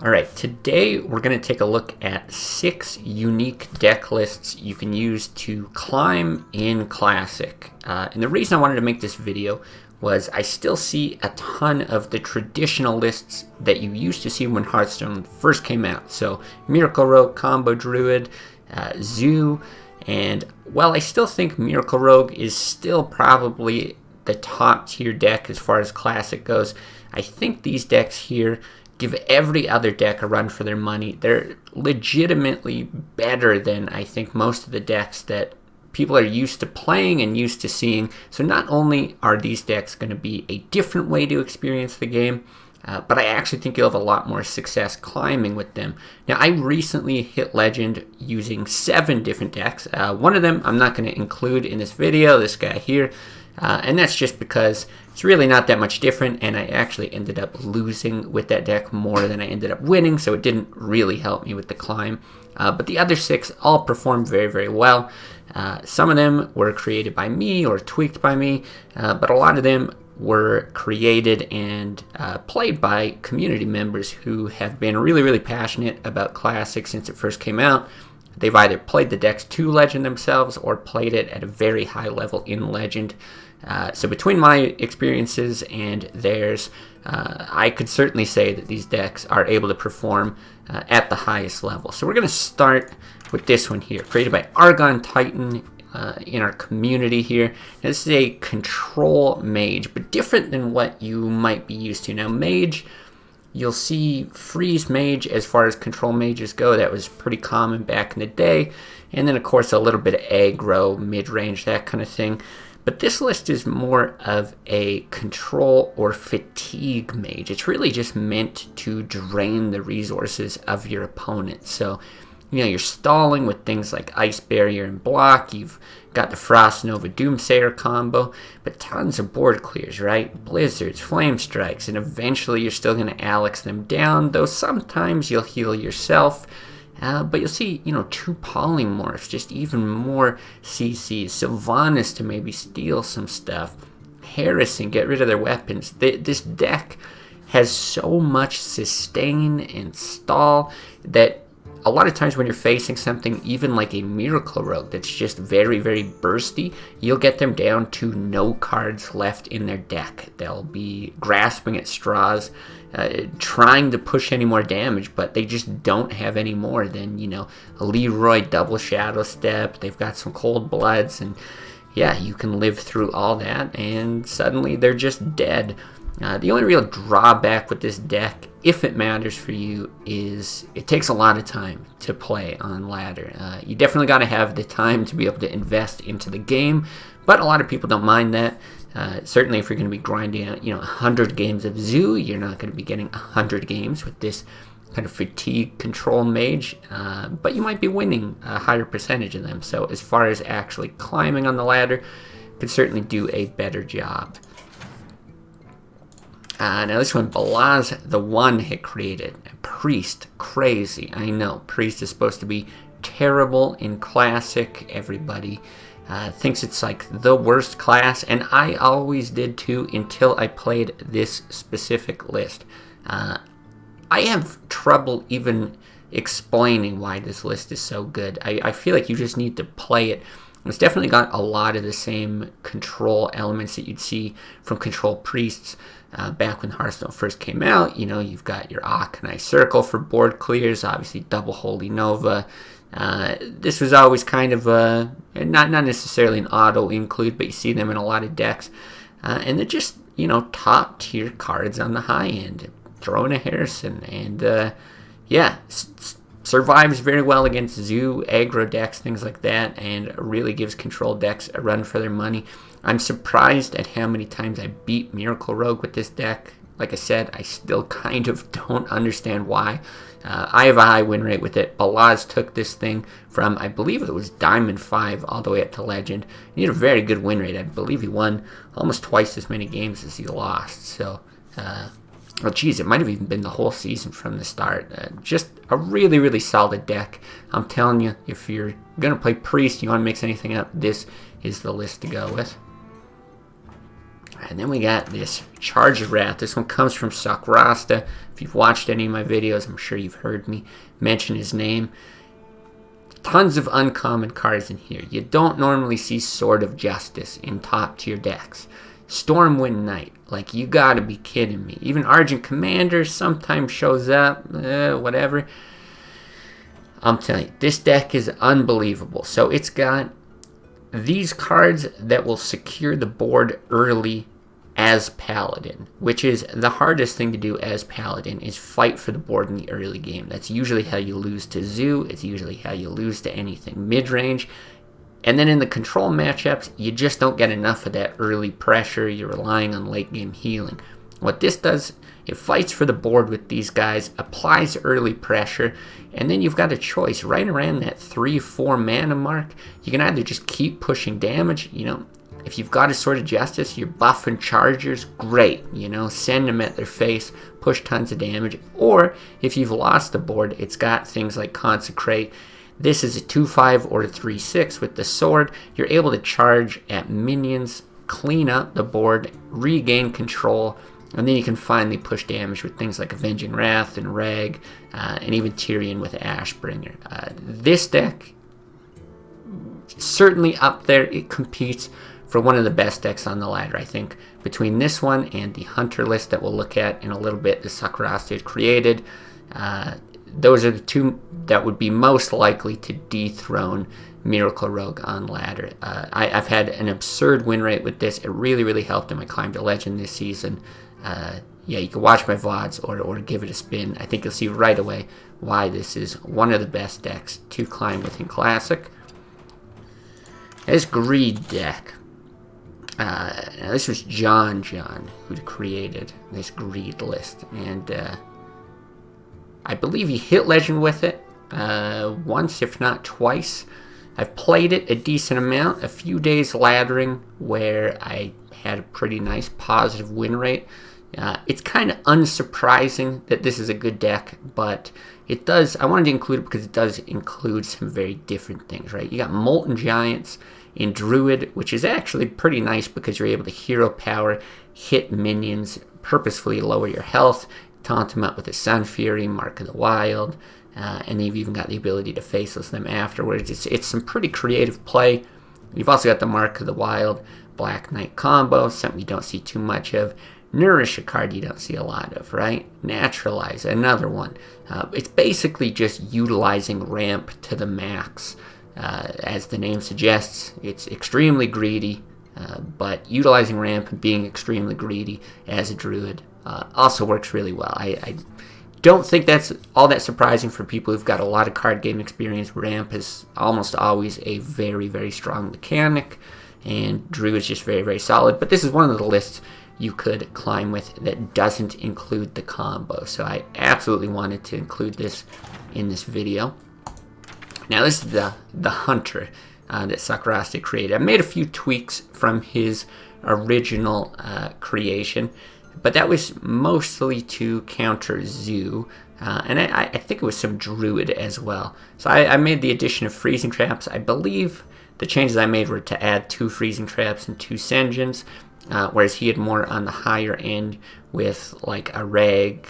Alright, today we're going to take a look at 6 unique deck lists you can use to climb in Classic. And the reason I wanted to make this video was I still see a ton of the traditional lists that you used to see when Hearthstone first came out. So Miracle Rogue, Combo Druid, Zoo, and while I still think Miracle Rogue is still probably the top tier deck as far as Classic goes, I think these decks here give every other deck a run for their money. They're legitimately better than I think most of the decks that people are used to playing and used to seeing. So not only are these decks going to be a different way to experience the game, but I actually think you'll have a lot more success climbing with them. Now, I recently hit Legend using 7 different decks. One of them I'm not going to include in this video, this guy here. And that's just because it's really not that much different, and I actually ended up losing with that deck more than I ended up winning, so it didn't really help me with the climb. But the other 6 all performed very, very well. Some of them were created by me or tweaked by me, but a lot of them were created and played by community members who have been really, really passionate about Classic since it first came out. They've either played the decks to Legend themselves or played it at a very high level in Legend. So between my experiences and theirs, I could certainly say that these decks are able to perform at the highest level. So we're going to start with this one here, created by Argon Titan in our community here. Now, this is a control mage, but different than what you might be used to. Now, mage, you'll see freeze mage as far as control mages go. That was pretty common back in the day. And then, of course, a little bit of aggro, mid-range, that kind of thing. But this list is more of a control or fatigue mage. It's really just meant to drain the resources of your opponent. So, you're stalling with things like Ice Barrier and Block. You've got the Frost Nova Doomsayer combo, but tons of board clears, right? Blizzards, Flame Strikes, and eventually you're still going to Alex them down, though sometimes you'll heal yourself. But you'll see, 2 polymorphs, just even more CCs. Sylvanas to maybe steal some stuff. Harrison, get rid of their weapons. This deck has so much sustain and stall that a lot of times when you're facing something even like a Miracle Rogue that's just very, very bursty, you'll get them down to no cards left in their deck. They'll be grasping at straws, trying to push any more damage, but they just don't have any more than, a Leroy double Shadow Step. They've got some Cold Bloods, and yeah, you can live through all that, and suddenly they're just dead. The only real drawback with this deck, if it matters for you, is it takes a lot of time to play on ladder. You definitely got to have the time to be able to invest into the game, but a lot of people don't mind that. Certainly if you're going to be grinding out 100 games of Zoo, you're not going to be getting 100 games with this kind of fatigue control mage, but you might be winning a higher percentage of them. So as far as actually climbing on the ladder, could certainly do a better job. Now this one, Balaz the One had created. Priest, crazy. I know, Priest is supposed to be terrible in Classic. Everybody thinks it's like the worst class, and I always did too until I played this specific list. I have trouble even explaining why this list is so good. I feel like you just need to play it. It's definitely got a lot of the same control elements that you'd see from control priests back when Hearthstone first came out. You've got your Akanai Circle for board clears, obviously double Holy Nova. This was always kind of not necessarily an auto include, but you see them in a lot of decks. And they're just, top tier cards on the high end. Throw in a Harrison, and survives very well against Zoo, aggro decks, things like that, and really gives control decks a run for their money. I'm surprised at how many times I beat Miracle Rogue with this deck. Like I said, I still kind of don't understand why. I have a high win rate with it. Balaz took this thing from, I believe it was Diamond 5 all the way up to Legend. He had a very good win rate. I believe he won almost twice as many games as he lost. So, it might have even been the whole season from the start. Just a really, really solid deck. I'm telling you, if you're going to play Priest, you want to mix anything up, this is the list to go with. And then we got this Charge of Wrath. This one comes from Sakrasta. If you've watched any of my videos, I'm sure you've heard me mention his name. Tons of uncommon cards in here. You don't normally see Sword of Justice in top tier decks. Stormwind Knight. Like, you gotta be kidding me. Even Argent Commander sometimes shows up. Whatever. I'm telling you, this deck is unbelievable. So it's got these cards that will secure the board early as Paladin, which is the hardest thing to do as Paladin, is fight for the board in the early game. That's usually how you lose to Zoo. It's usually how you lose to anything mid-range. And then in the control matchups, you just don't get enough of that early pressure. You're relying on late game healing. What this does, it fights for the board with these guys, applies early pressure, and then you've got a choice right around that 3-4 mana mark. You can either just keep pushing damage, you know. If you've got a Sword of Justice, you're buffing Chargers, great, you know, send them at their face, push tons of damage. Or if you've lost the board, it's got things like Consecrate. This is a 2-5 or a 3-6 with the sword. You're able to charge at minions, clean up the board, regain control, and then you can finally push damage with things like Avenging Wrath and Rag, and even Tyrion with Ashbringer. This deck, certainly up there, it competes for one of the best decks on the ladder, I think. Between this one and the Hunter list that we'll look at in a little bit, the Sakrasta has created, those are the two that would be most likely to dethrone Miracle Rogue on ladder. I've had an absurd win rate with this. It really, really helped him. I climbed a legend this season. Yeah, you can watch my VODs or give it a spin. I think you'll see right away why this is one of the best decks to climb within Classic. This Greed deck. Now this was John who created this Greed list, and I believe he hit Legend with it once, if not twice. I've played it a decent amount, a few days laddering where I had a pretty nice positive win rate. It's kind of unsurprising that this is a good deck, but it does, I wanted to include it because it does include some very different things, right? You got Molten Giants in Druid, which is actually pretty nice because you're able to hero power, hit minions, purposefully lower your health, taunt them up with a Sun Fury, Mark of the Wild, and then you've even got the ability to faceless them afterwards. It's some pretty creative play. You've also got the Mark of the Wild, Black Knight combo, something you don't see too much of. Nourish, a card you don't see a lot of, right? Naturalize, another one. It's basically just utilizing ramp to the max. As the name suggests, it's extremely greedy, but utilizing ramp and being extremely greedy as a druid also works really well. I don't think that's all that surprising for people who've got a lot of card game experience. Ramp is almost always a very, very strong mechanic, and Druid is just very, very solid. But this is one of the lists you could climb with that doesn't include the combo, so I absolutely wanted to include this in this video. Now this is the Hunter that Sakrasta created. I made a few tweaks from his original creation, but that was mostly to counter Zoo, and I think it was some Druid as well. So I made the addition of Freezing Traps. I believe the changes I made were to add 2 Freezing Traps and 2 Sengens, whereas he had more on the higher end with like a Rag,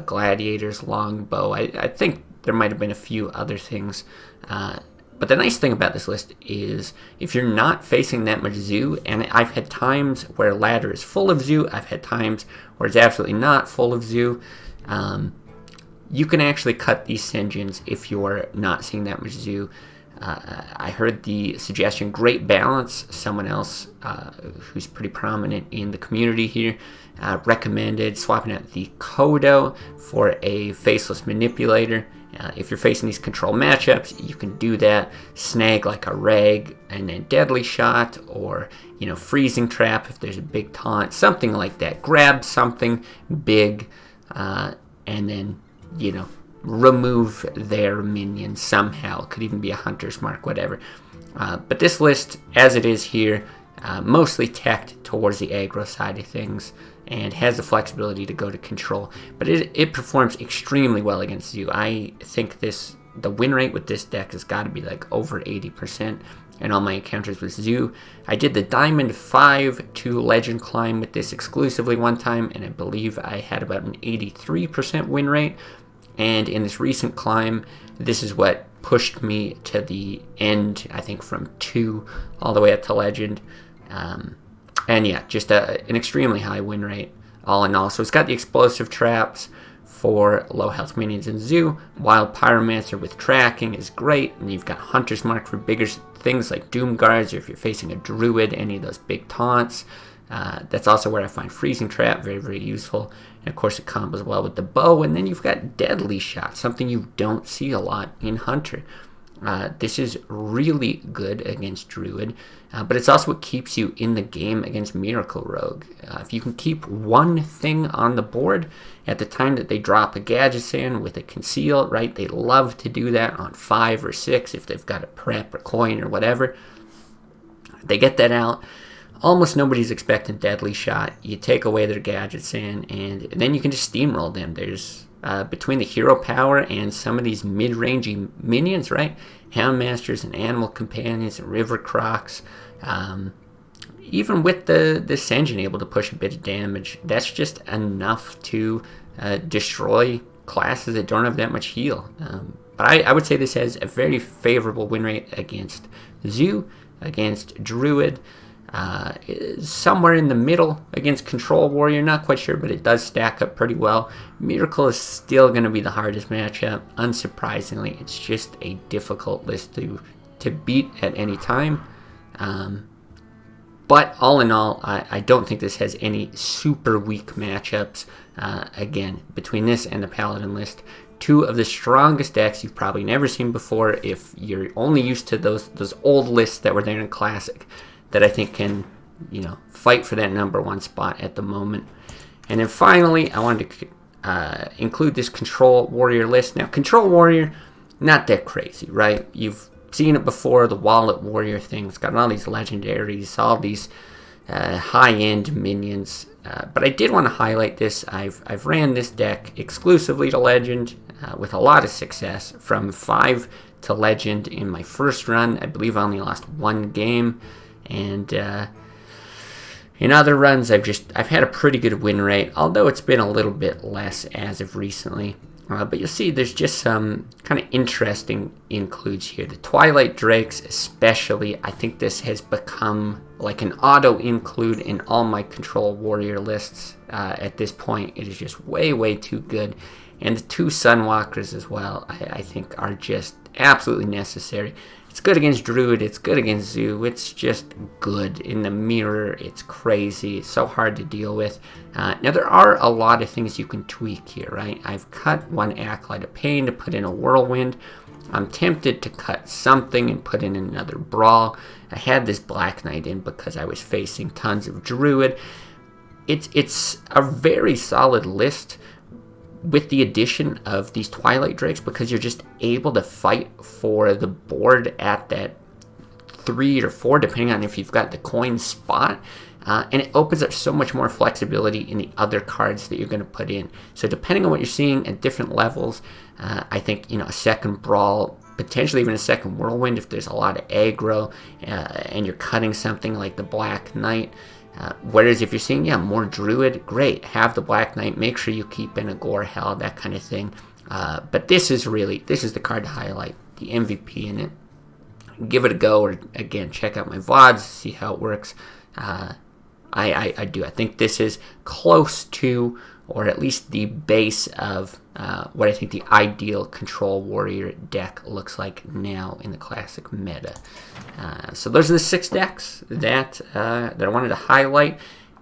Gladiators, Longbow. I think there might have been a few other things. But the nice thing about this list is if you're not facing that much Zoo, and I've had times where ladder is full of Zoo, I've had times where it's absolutely not full of Zoo, you can actually cut these Sengens if you're not seeing that much Zoo. I heard the suggestion, Great Balance, someone else who's pretty prominent in the community here, recommended swapping out the Kodo for a Faceless Manipulator. If you're facing these control matchups, you can do that. Snag like a Rag and then Deadly Shot, or Freezing Trap if there's a big taunt, something like that. Grab something big, and then remove their minions somehow. It could even be a Hunter's Mark, whatever. But this list, as it is here, mostly teched towards the aggro side of things, and has the flexibility to go to control. But it performs extremely well against you. I think the win rate with this deck has got to be like over 80%. in all my encounters with Zoo. I did the Diamond 5 to Legend climb with this exclusively one time, and I believe I had about an 83% win rate. And in this recent climb, this is what pushed me to the end, I think from 2 all the way up to Legend. And yeah, just an extremely high win rate all in all. So it's got the explosive traps for low health minions in Zoo. Wild Pyromancer with tracking is great. And you've got Hunter's Mark for bigger things like Doom Guards, or if you're facing a Druid, any of those big taunts. That's also where I find Freezing Trap very, very useful. And of course it combos well with the bow. And then you've got Deadly Shot, something you don't see a lot in Hunter. This is really good against Druid, but it's also what keeps you in the game against Miracle Rogue. If you can keep one thing on the board at the time that they drop a Gadget Sand with a Conceal, right? They love to do that on 5 or 6 if they've got a prep or coin or whatever. They get that out. Almost nobody's expecting Deadly Shot. You take away their Gadget Sand, and then you can just steamroll them. There's between the hero power and some of these mid-rangey minions, right? Houndmasters and Animal Companions and River Crocs. Even with the Senjin able to push a bit of damage, that's just enough to destroy classes that don't have that much heal. But I would say this has a very favorable win rate against Zoo, against Druid, somewhere in the middle against Control Warrior, not quite sure, but it does stack up pretty well. Miracle is still going to be the hardest matchup. Unsurprisingly, it's just a difficult list to beat at any time. But all in all, I don't think this has any super weak matchups. Again, between this and the Paladin list, 2 of the strongest decks you've probably never seen before if you're only used to those old lists that were there in Classic, that I think can, fight for that #1 spot at the moment. And then finally, I wanted to include this Control Warrior list. Now, Control Warrior, not that crazy, right? You've seen it before, the Wallet Warrior thing. It's got all these legendaries, all these high-end minions. But I did want to highlight this. I've ran this deck exclusively to Legend with a lot of success, from 5 to Legend in my first run. I believe I only lost 1 game. And in other runs, I've had a pretty good win rate, although it's been a little bit less as of recently. But you'll see there's just some kind of interesting includes here. The Twilight Drakes especially, I think this has become like an auto include in all my Control Warrior lists at this point. It is just way, way too good. And the 2 Sunwalkers as well, I think are just absolutely necessary. It's good against Druid, it's good against Zoo, it's just good. In the mirror, it's crazy, it's so hard to deal with. Now, there are a lot of things you can tweak here, right? I've cut 1 Acolyte of Pain to put in a Whirlwind. I'm tempted to cut something and put in another Brawl. I had this Black Knight in because I was facing tons of Druid. It's a very solid list with the addition of these Twilight Drakes, because you're just able to fight for the board at that 3 or 4, depending on if you've got the coin spot. And it opens up so much more flexibility in the other cards that you're going to put in. So depending on what you're seeing at different levels, I think, a second Brawl, potentially even a second Whirlwind if there's a lot of aggro and you're cutting something like the Black Knight. Whereas if you're seeing, more Druid, great, have the Black Knight, make sure you keep in a Gore Hell, that kind of thing. But this is the card to highlight, the MVP in it. Give it a go, or again, check out my VODs, see how it works. I do. I think this is close to, or at least the base of what I think the ideal Control Warrior deck looks like now in the Classic meta. So those are the 6 decks that I wanted to highlight.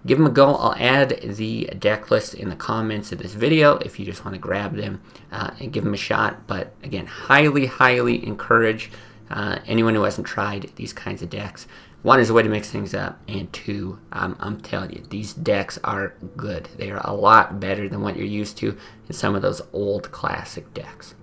Give them a go. I'll add the deck list in the comments of this video if you just want to grab them and give them a shot. But again, highly, highly encourage anyone who hasn't tried these kinds of decks. 1 is a way to mix things up, and 2, I'm telling you, these decks are good. They are a lot better than what you're used to in some of those old Classic decks.